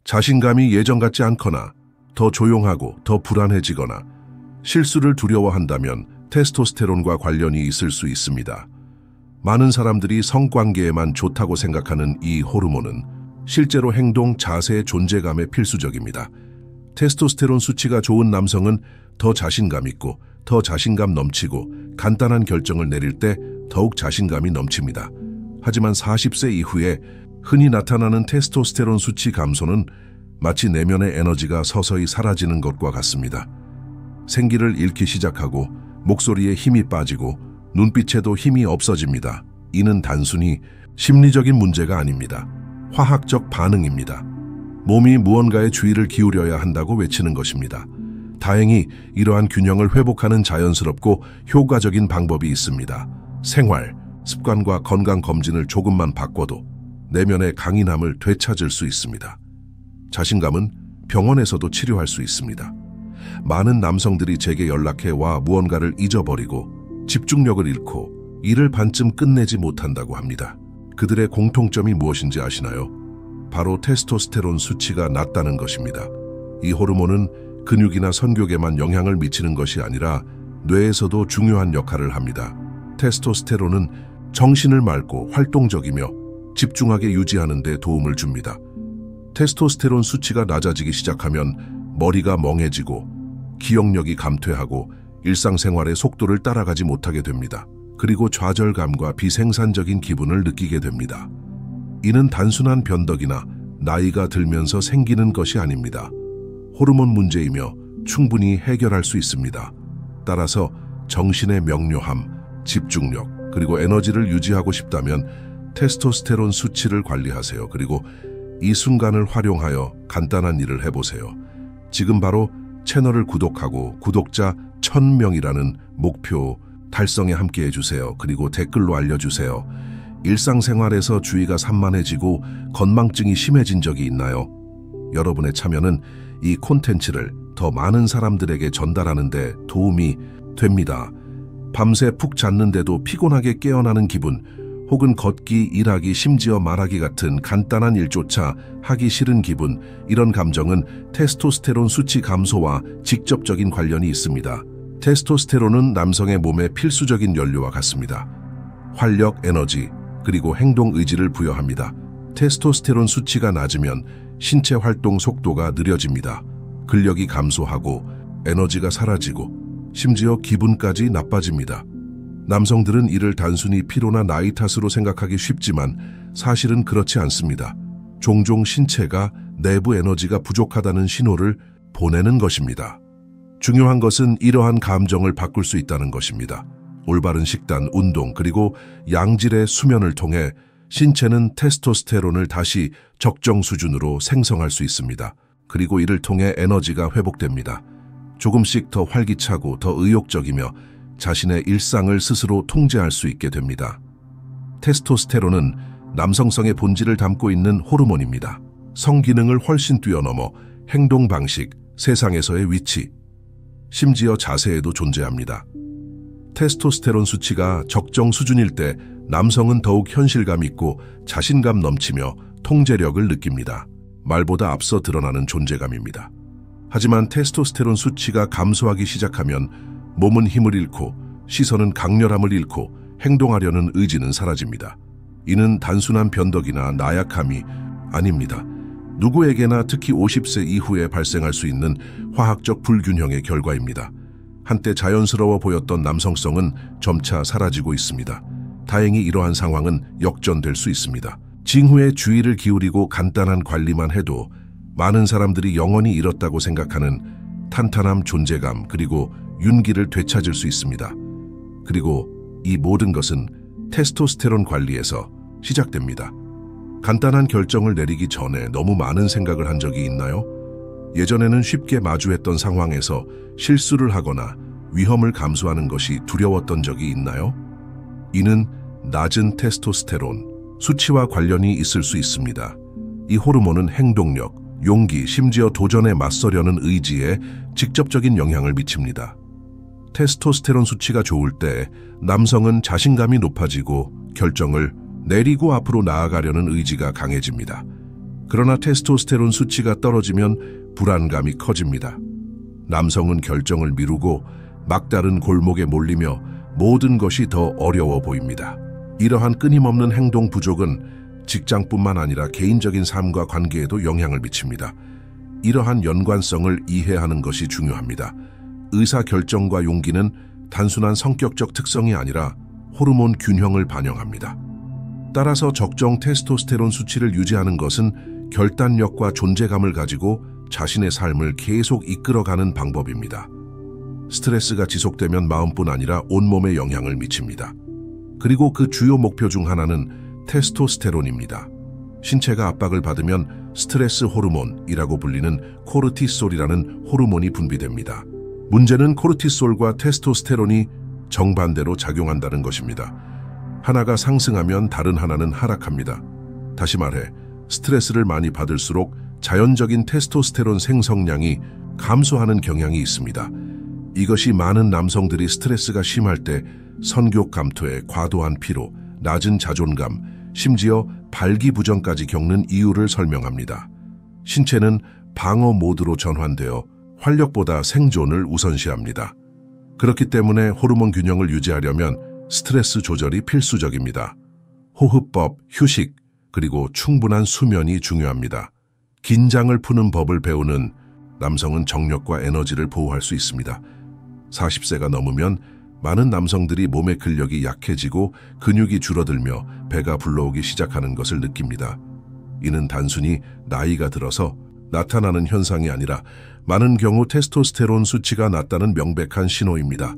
자신감이 예전 같지 않거나 더 조용하고 더 불안해지거나 실수를 두려워한다면 테스토스테론과 관련이 있을 수 있습니다. 많은 사람들이 성관계에만 좋다고 생각하는 이 호르몬은 실제로 행동, 자세, 존재감에 필수적입니다. 테스토스테론 수치가 좋은 남성은 더 자신감 있고 더 자신감 넘치고 간단한 결정을 내릴 때 더욱 자신감이 넘칩니다. 하지만 40세 이후에 흔히 나타나는 테스토스테론 수치 감소는 마치 내면의 에너지가 서서히 사라지는 것과 같습니다. 생기를 잃기 시작하고 목소리에 힘이 빠지고 눈빛에도 힘이 없어집니다. 이는 단순히 심리적인 문제가 아닙니다. 화학적 반응입니다. 몸이 무언가에 주의를 기울여야 한다고 외치는 것입니다. 다행히 이러한 균형을 회복하는 자연스럽고 효과적인 방법이 있습니다. 생활, 습관과 건강검진을 조금만 바꿔도 내면의 강인함을 되찾을 수 있습니다. 자신감은 병원에서도 치료할 수 있습니다. 많은 남성들이 제게 연락해 와 무언가를 잊어버리고 집중력을 잃고 일을 반쯤 끝내지 못한다고 합니다. 그들의 공통점이 무엇인지 아시나요? 바로 테스토스테론 수치가 낮다는 것입니다. 이 호르몬은 근육이나 선격에만 영향을 미치는 것이 아니라 뇌에서도 중요한 역할을 합니다. 테스토스테론은 정신을 맑고 활동적이며 집중하게 유지하는 데 도움을 줍니다. 테스토스테론 수치가 낮아지기 시작하면 머리가 멍해지고 기억력이 감퇴하고 일상생활의 속도를 따라가지 못하게 됩니다. 그리고 좌절감과 비생산적인 기분을 느끼게 됩니다. 이는 단순한 변덕이나 나이가 들면서 생기는 것이 아닙니다. 호르몬 문제이며 충분히 해결할 수 있습니다. 따라서 정신의 명료함, 집중력, 그리고 에너지를 유지하고 싶다면 테스토스테론 수치를 관리하세요. 그리고 이 순간을 활용하여 간단한 일을 해보세요. 지금 바로 채널을 구독하고 구독자 1000명이라는 목표 달성에 함께 해주세요. 그리고 댓글로 알려주세요. 일상생활에서 주의가 산만해지고 건망증이 심해진 적이 있나요? 여러분의 참여는 이 콘텐츠를 더 많은 사람들에게 전달하는 데 도움이 됩니다. 밤새 푹 잤는데도 피곤하게 깨어나는 기분, 혹은 걷기, 일하기, 심지어 말하기 같은 간단한 일조차 하기 싫은 기분, 이런 감정은 테스토스테론 수치 감소와 직접적인 관련이 있습니다. 테스토스테론은 남성의 몸의 필수적인 연료와 같습니다. 활력, 에너지, 그리고 행동 의지를 부여합니다. 테스토스테론 수치가 낮으면 신체 활동 속도가 느려집니다. 근력이 감소하고 에너지가 사라지고 심지어 기분까지 나빠집니다. 남성들은 이를 단순히 피로나 나이 탓으로 생각하기 쉽지만 사실은 그렇지 않습니다. 종종 신체가 내부 에너지가 부족하다는 신호를 보내는 것입니다. 중요한 것은 이러한 감정을 바꿀 수 있다는 것입니다. 올바른 식단, 운동, 그리고 양질의 수면을 통해 신체는 테스토스테론을 다시 적정 수준으로 생성할 수 있습니다. 그리고 이를 통해 에너지가 회복됩니다. 조금씩 더 활기차고 더 의욕적이며 자신의 일상을 스스로 통제할 수 있게 됩니다. 테스토스테론은 남성성의 본질을 담고 있는 호르몬입니다. 성기능을 훨씬 뛰어넘어 행동 방식, 세상에서의 위치, 심지어 자세에도 존재합니다. 테스토스테론 수치가 적정 수준일 때 남성은 더욱 현실감 있고 자신감 넘치며 통제력을 느낍니다. 말보다 앞서 드러나는 존재감입니다. 하지만 테스토스테론 수치가 감소하기 시작하면 몸은 힘을 잃고 시선은 강렬함을 잃고 행동하려는 의지는 사라집니다. 이는 단순한 변덕이나 나약함이 아닙니다. 누구에게나 특히 50세 이후에 발생할 수 있는 화학적 불균형의 결과입니다. 한때 자연스러워 보였던 남성성은 점차 사라지고 있습니다. 다행히 이러한 상황은 역전될 수 있습니다. 징후에 주의를 기울이고 간단한 관리만 해도 많은 사람들이 영원히 잃었다고 생각하는 탄탄함, 존재감, 그리고 윤기를 되찾을 수 있습니다. 그리고 이 모든 것은 테스토스테론 관리에서 시작됩니다. 간단한 결정을 내리기 전에 너무 많은 생각을 한 적이 있나요? 예전에는 쉽게 마주했던 상황에서 실수를 하거나 위험을 감수하는 것이 두려웠던 적이 있나요? 이는 낮은 테스토스테론 수치와 관련이 있을 수 있습니다. 이 호르몬은 행동력, 용기, 심지어 도전에 맞서려는 의지에 직접적인 영향을 미칩니다. 테스토스테론 수치가 좋을 때 남성은 자신감이 높아지고 결정을 내리고 앞으로 나아가려는 의지가 강해집니다. 그러나 테스토스테론 수치가 떨어지면 불안감이 커집니다. 남성은 결정을 미루고 막다른 골목에 몰리며 모든 것이 더 어려워 보입니다. 이러한 끊임없는 행동 부족은 직장뿐만 아니라 개인적인 삶과 관계에도 영향을 미칩니다. 이러한 연관성을 이해하는 것이 중요합니다. 의사결정과 용기는 단순한 성격적 특성이 아니라 호르몬 균형을 반영합니다. 따라서 적정 테스토스테론 수치를 유지하는 것은 결단력과 존재감을 가지고 자신의 삶을 계속 이끌어가는 방법입니다. 스트레스가 지속되면 마음뿐 아니라 온몸에 영향을 미칩니다. 그리고 그 주요 목표 중 하나는 테스토스테론입니다. 신체가 압박을 받으면 스트레스 호르몬이라고 불리는 코르티솔이라는 호르몬이 분비됩니다. 문제는 코르티솔과 테스토스테론이 정반대로 작용한다는 것입니다. 하나가 상승하면 다른 하나는 하락합니다. 다시 말해, 스트레스를 많이 받을수록 자연적인 테스토스테론 생성량이 감소하는 경향이 있습니다. 이것이 많은 남성들이 스트레스가 심할 때 선교 감퇴에 과도한 피로, 낮은 자존감, 심지어 발기부전까지 겪는 이유를 설명합니다. 신체는 방어 모드로 전환되어 활력보다 생존을 우선시합니다. 그렇기 때문에 호르몬 균형을 유지하려면 스트레스 조절이 필수적입니다. 호흡법, 휴식, 그리고 충분한 수면이 중요합니다. 긴장을 푸는 법을 배우는 남성은 정력과 에너지를 보호할 수 있습니다. 40세가 넘으면 많은 남성들이 몸의 근력이 약해지고 근육이 줄어들며 배가 불러오기 시작하는 것을 느낍니다. 이는 단순히 나이가 들어서 나타나는 현상이 아니라 많은 경우 테스토스테론 수치가 낮다는 명백한 신호입니다.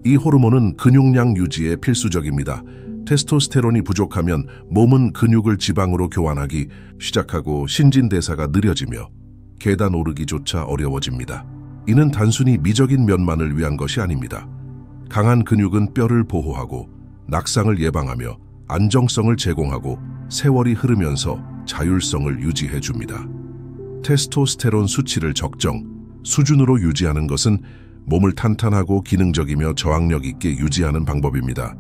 이 호르몬은 근육량 유지에 필수적입니다. 테스토스테론이 부족하면 몸은 근육을 지방으로 교환하기 시작하고 신진대사가 느려지며 계단 오르기조차 어려워집니다. 이는 단순히 미적인 면만을 위한 것이 아닙니다. 강한 근육은 뼈를 보호하고 낙상을 예방하며 안정성을 제공하고 세월이 흐르면서 자율성을 유지해줍니다. 테스토스테론 수치를 적정 수준으로 유지하는 것은 몸을 탄탄하고 기능적이며 저항력 있게 유지하는 방법입니다.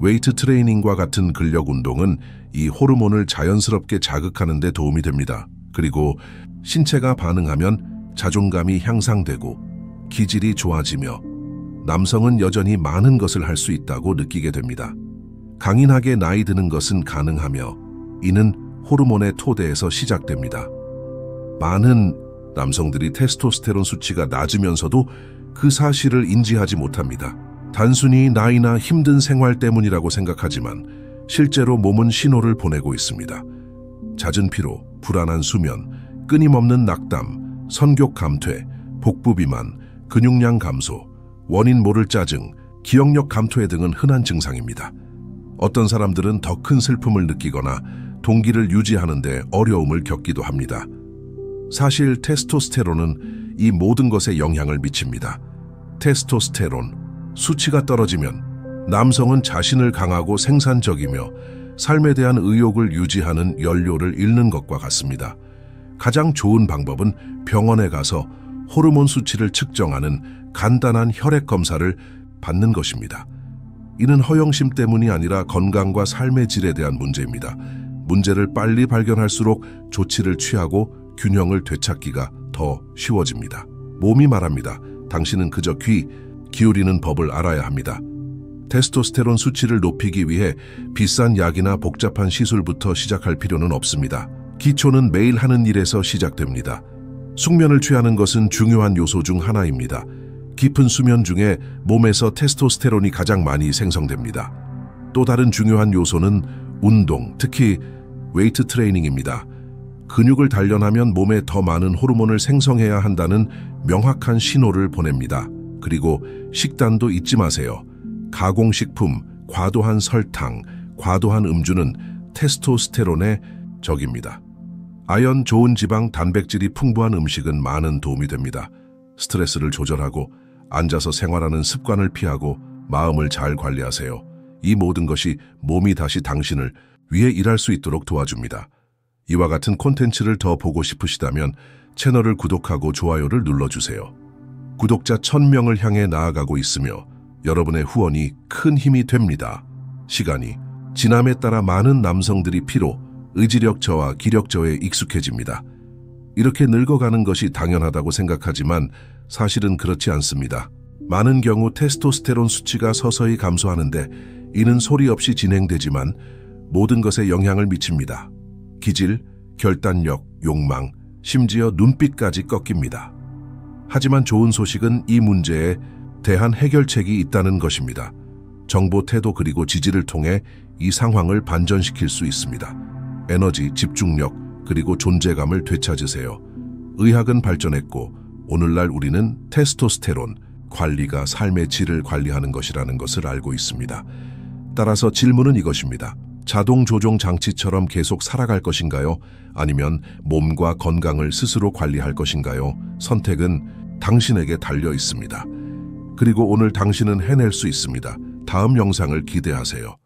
웨이트 트레이닝과 같은 근력 운동은 이 호르몬을 자연스럽게 자극하는 데 도움이 됩니다. 그리고 신체가 반응하면 자존감이 향상되고 기질이 좋아지며 남성은 여전히 많은 것을 할 수 있다고 느끼게 됩니다. 강인하게 나이 드는 것은 가능하며 이는 호르몬의 토대에서 시작됩니다. 많은 남성들이 테스토스테론 수치가 낮으면서도 그 사실을 인지하지 못합니다. 단순히 나이나 힘든 생활 때문이라고 생각하지만 실제로 몸은 신호를 보내고 있습니다. 잦은 피로, 불안한 수면, 끊임없는 낙담, 선교 감퇴, 복부 비만, 근육량 감소, 원인 모를 짜증, 기억력 감퇴 등은 흔한 증상입니다. 어떤 사람들은 더 큰 슬픔을 느끼거나 동기를 유지하는 데 어려움을 겪기도 합니다. 사실 테스토스테론은 이 모든 것에 영향을 미칩니다. 테스토스테론 수치가 떨어지면 남성은 자신을 강하고 생산적이며 삶에 대한 의욕을 유지하는 연료를 잃는 것과 같습니다. 가장 좋은 방법은 병원에 가서 호르몬 수치를 측정하는 간단한 혈액 검사를 받는 것입니다. 이는 허영심 때문이 아니라 건강과 삶의 질에 대한 문제입니다. 문제를 빨리 발견할수록 조치를 취하고 균형을 되찾기가 더 쉬워집니다. 몸이 말합니다. 당신은 그저 귀 기울이는 법을 알아야 합니다. 테스토스테론 수치를 높이기 위해 비싼 약이나 복잡한 시술부터 시작할 필요는 없습니다. 기초는 매일 하는 일에서 시작됩니다. 숙면을 취하는 것은 중요한 요소 중 하나입니다. 깊은 수면 중에 몸에서 테스토스테론이 가장 많이 생성됩니다. 또 다른 중요한 요소는 운동, 특히 웨이트 트레이닝입니다. 근육을 단련하면 몸에 더 많은 호르몬을 생성해야 한다는 명확한 신호를 보냅니다. 그리고 식단도 잊지 마세요. 가공식품, 과도한 설탕, 과도한 음주는 테스토스테론의 적입니다. 아연, 좋은 지방, 단백질이 풍부한 음식은 많은 도움이 됩니다. 스트레스를 조절하고 앉아서 생활하는 습관을 피하고 마음을 잘 관리하세요. 이 모든 것이 몸이 다시 당신을 위해 일할 수 있도록 도와줍니다. 이와 같은 콘텐츠를 더 보고 싶으시다면 채널을 구독하고 좋아요를 눌러주세요. 구독자 1000명을 향해 나아가고 있으며 여러분의 후원이 큰 힘이 됩니다. 시간이 지남에 따라 많은 남성들이 피로, 의지력 저하, 기력 저하에 익숙해집니다. 이렇게 늙어가는 것이 당연하다고 생각하지만 사실은 그렇지 않습니다. 많은 경우 테스토스테론 수치가 서서히 감소하는데 이는 소리 없이 진행되지만 모든 것에 영향을 미칩니다. 기질, 결단력, 욕망, 심지어 눈빛까지 꺾입니다. 하지만 좋은 소식은 이 문제에 대한 해결책이 있다는 것입니다. 정보, 태도 그리고 지지를 통해 이 상황을 반전시킬 수 있습니다. 에너지, 집중력, 그리고 존재감을 되찾으세요. 의학은 발전했고 오늘날 우리는 테스토스테론 관리가 삶의 질을 관리하는 것이라는 것을 알고 있습니다. 따라서 질문은 이것입니다. 자동 조종 장치처럼 계속 살아갈 것인가요? 아니면 몸과 건강을 스스로 관리할 것인가요? 선택은 당신에게 달려 있습니다. 그리고 오늘 당신은 해낼 수 있습니다. 다음 영상을 기대하세요.